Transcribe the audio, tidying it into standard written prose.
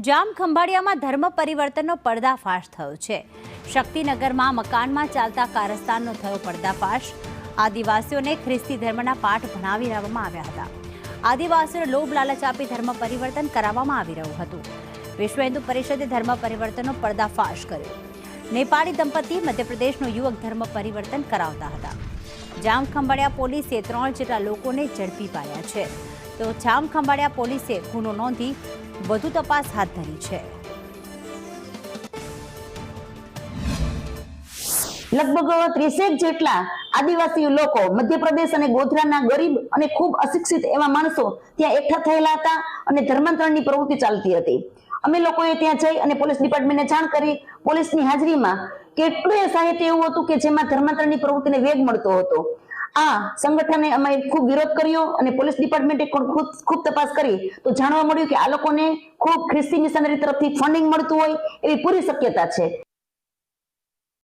જામ ખંભાળિયામાં ધર્મ પરિવર્તનનો પર્દાફાશ થયો છે। શક્તિનગરમાં મકાનમાં ચાલતા કારસ્તાનનો થયો પર્દાફાશ। આદિવાસીઓને ખ્રિસ્તી ધર્મના પાઠ ભણાવી રહેવામાં આવ્યા હતા। આદિવાસીઓને લોભ લાલચ આપી ધર્મ પરિવર્તન કરાવવામાં આવી રહ્યું હતું। વિશ્વ હિન્દુ પરિષદે ધર્મ પરિવર્તનનો પર્દાફાશ કર્યો। નેપાળી દંપતી મધ્યપ્રદેશનો યુવક ધર્મ પરિવર્તન કરાવતા હતા। જામ ખંભાળિયા પોલીસે 3 જેટલા લોકોને ઝડપી પાડ્યા છે। તો જામ ખંભાળિયા પોલીસે ગુનો નોંધી વધુ તપાસ હાથ ધરી છે। લગભગ 30 જેટલા આદિવાસી લોકો મધ્યપ્રદેશ અને ગોધરાના ગરીબ અને ખૂબ અશિક્ષિત એવા માણસો ત્યાં એકઠા થયેલા હતા અને ધર્માંતરણની પ્રવૃત્તિ ચાલતી હતી। અમે લોકોએ ત્યાં જઈ અને પોલીસ ડિપાર્ટમેન્ટને જાણ કરી। પોલીસની હાજરીમાં કેટલું સાહિત્ય એવું હતું કે જેમાં ધર્માંતરણની પ્રવૃત્તિને વેગ મળતો હતો। આ સંગઠને અમે ખૂબ વિરોધ કર્યો અને પોલીસ ડિપાર્ટમેન્ટે ખૂબ તપાસ કરી તો જાણવા મળ્યું કે આ લોકોને ખૂબ ખ્રિસ્તી મિશનરી તરફથી ફંડિંગ મળતું હોય એવી પૂરી શક્યતા છે।